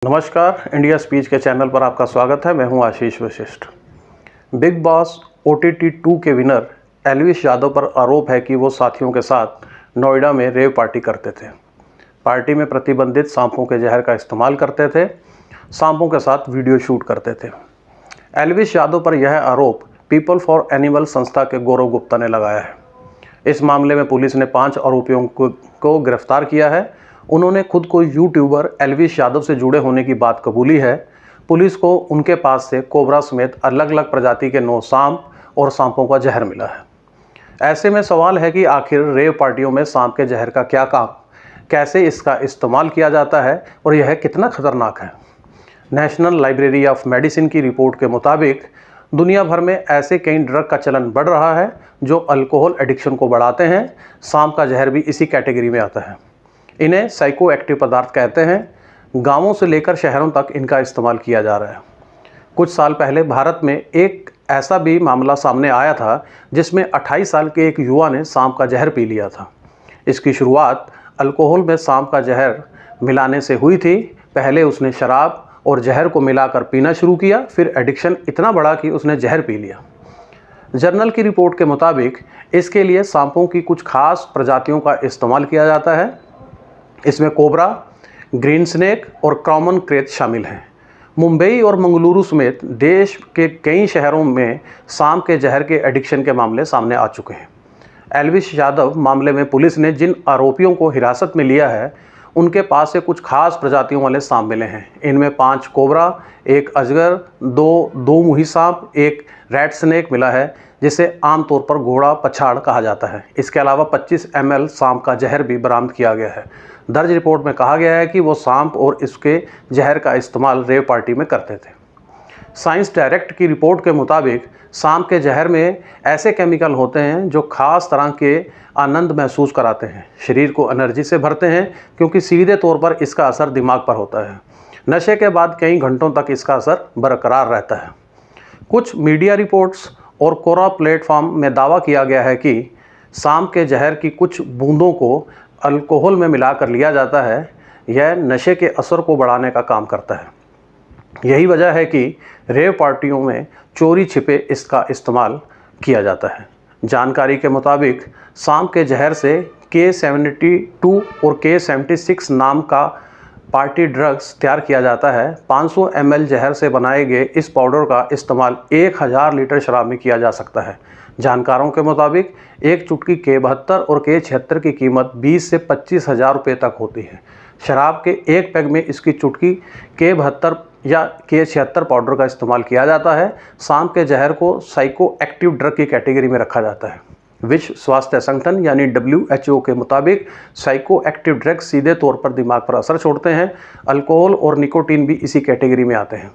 नमस्कार, India speech के channel पर आपका स्वागत है। मैं हूं आशीष वशिष्ठ। बिग बॉस OTT 2 के विनर एल्विश यादव पर आरोप है कि वो साथियों के साथ नोएडा में रेव पार्टी करते थे। पार्टी में प्रतिबंधित सांपों के जहर का इस्तेमाल करते थे, सांपों के साथ वीडियो शूट करते थे। एल्विश यादव पर यह आरोप पीपल फॉर एनिमल संस्था के गौरव गुप्ता ने लगाया है। इस मामले में पुलिस ने 5 आरोपियों को गिरफ्तार किया है। उन्होंने खुद को यूट्यूबर एल्विश यादव से जुड़े होने की बात कबूली है। पुलिस को उनके पास से कोबरा समेत अलग अलग प्रजाति के 9 सांप और सांपों का जहर मिला है। ऐसे में सवाल है कि आखिर रेव पार्टियों में सांप के जहर का क्या काम, कैसे इसका इस्तेमाल किया जाता है और यह कितना खतरनाक है। नेशनल लाइब्रेरी ऑफ मेडिसिन की रिपोर्ट के मुताबिक दुनिया भर में ऐसे कई ड्रग का चलन बढ़ रहा है जो अल्कोहल एडिक्शन को बढ़ाते हैं। सांप का जहर भी इसी कैटेगरी में आता है। इन्हें साइको एक्टिव पदार्थ कहते हैं। गांवों से लेकर शहरों तक इनका इस्तेमाल किया जा रहा है। कुछ साल पहले भारत में एक ऐसा भी मामला सामने आया था जिसमें 28 साल के एक युवा ने सांप का जहर पी लिया था। इसकी शुरुआत अल्कोहल में सांप का जहर मिलाने से हुई थी। पहले उसने शराब और जहर को मिलाकर पीना शुरू किया, फिर एडिक्शन इतना बढ़ा कि उसने जहर पी लिया। जर्नल की रिपोर्ट के मुताबिक इसके लिए सांपों की कुछ खास प्रजातियों का इस्तेमाल किया जाता है। इसमें कोबरा, ग्रीन स्नेक और कॉमन क्रेट शामिल हैं। मुंबई और मंगलुरु समेत देश के कई शहरों में सांप के जहर के एडिक्शन के मामले सामने आ चुके हैं। एल्विश यादव मामले में पुलिस ने जिन आरोपियों को हिरासत में लिया है उनके पास से कुछ खास प्रजातियों वाले सांप मिले हैं। इनमें 5 कोबरा, 1 अजगर, 2 मुही सांप, 1 रेड स्नेक मिला है जिसे आमतौर पर घोड़ा पछाड़ कहा जाता है। इसके अलावा 25 ml सांप का जहर भी बरामद किया गया है। दर्ज रिपोर्ट में कहा गया है कि वो सांप और इसके जहर का इस्तेमाल रेव पार्टी में करते थे। साइंस डायरेक्ट की रिपोर्ट के मुताबिक सांप के जहर में ऐसे केमिकल होते हैं जो खास तरह के आनंद महसूस कराते हैं, शरीर को एनर्जी से भरते हैं, क्योंकि सीधे तौर पर इसका असर दिमाग पर होता है। नशे के बाद कई घंटों तक इसका असर बरकरार रहता है। कुछ मीडिया रिपोर्ट्स और कोरा प्लेटफॉर्म में दावा किया गया है कि सांप के जहर की कुछ बूंदों को अल्कोहल में मिलाकर लिया जाता है। यह नशे के असर को बढ़ाने का काम करता है। यही वजह है कि रेव पार्टियों में चोरी छिपे इसका इस्तेमाल किया जाता है। जानकारी के मुताबिक सांप के जहर से K72 और K76 नाम का पार्टी ड्रग्स तैयार किया जाता है। 500 ml जहर से बनाए गए इस पाउडर का इस्तेमाल 1000 लीटर शराब में किया जा सकता है। जानकारों के मुताबिक एक चुटकी K72 और K76 की कीमत 20 से 25 हज़ार रुपये तक होती है। शराब के एक पैग में इसकी चुटकी K72 या K76 पाउडर का इस्तेमाल किया जाता है। सांप के जहर को साइको एक्टिव ड्रग की कैटेगरी में रखा जाता है। विश्व स्वास्थ्य संगठन यानी WHO के मुताबिक साइको एक्टिव ड्रग्स सीधे तौर पर दिमाग पर असर छोड़ते हैं। अल्कोहल और निकोटीन भी इसी कैटेगरी में आते हैं।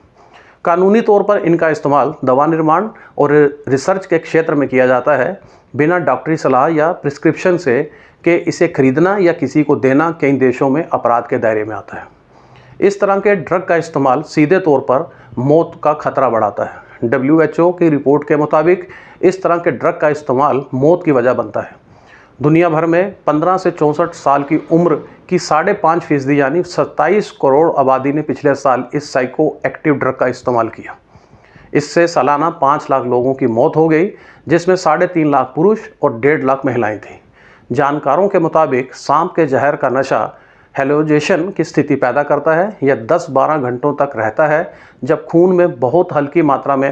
कानूनी तौर पर इनका इस्तेमाल दवा निर्माण और रिसर्च के क्षेत्र में किया जाता है। बिना डॉक्टरी सलाह या प्रिस्क्रिप्शन से कि इसे खरीदना या किसी को देना कई देशों में अपराध के दायरे में आता है। इस तरह के ड्रग का इस्तेमाल सीधे तौर पर मौत का खतरा बढ़ाता है। WHO की रिपोर्ट के मुताबिक इस तरह के ड्रग का इस्तेमाल मौत की वजह बनता है। दुनिया भर में 15 से 64 साल की उम्र की 5.5% यानी 27 करोड़ आबादी ने पिछले साल इस साइको एक्टिव ड्रग का इस्तेमाल किया। इससे सालाना 5 लाख लोगों की मौत हो गई, जिसमें 3.5 लाख पुरुष और 1.5 लाख महिलाएं थीं। जानकारों के मुताबिक सांप के जहर का नशा हेलोजेशन की स्थिति पैदा करता है। यह 10-12 घंटों तक रहता है। जब खून में बहुत हल्की मात्रा में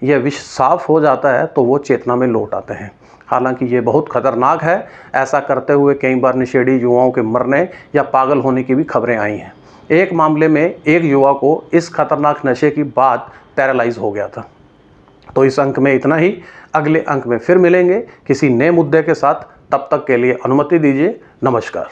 यह विष साफ हो जाता है तो वो चेतना में लौट आते हैं। हालांकि ये बहुत खतरनाक है। ऐसा करते हुए कई बार नशेड़ी युवाओं के मरने या पागल होने की भी खबरें आई हैं। एक मामले में एक युवा को इस खतरनाक नशे की बाद पैरालाइज हो गया था। तो इस अंक में इतना ही। अगले अंक में फिर मिलेंगे किसी नए मुद्दे के साथ। तब तक के लिए अनुमति दीजिए। नमस्कार।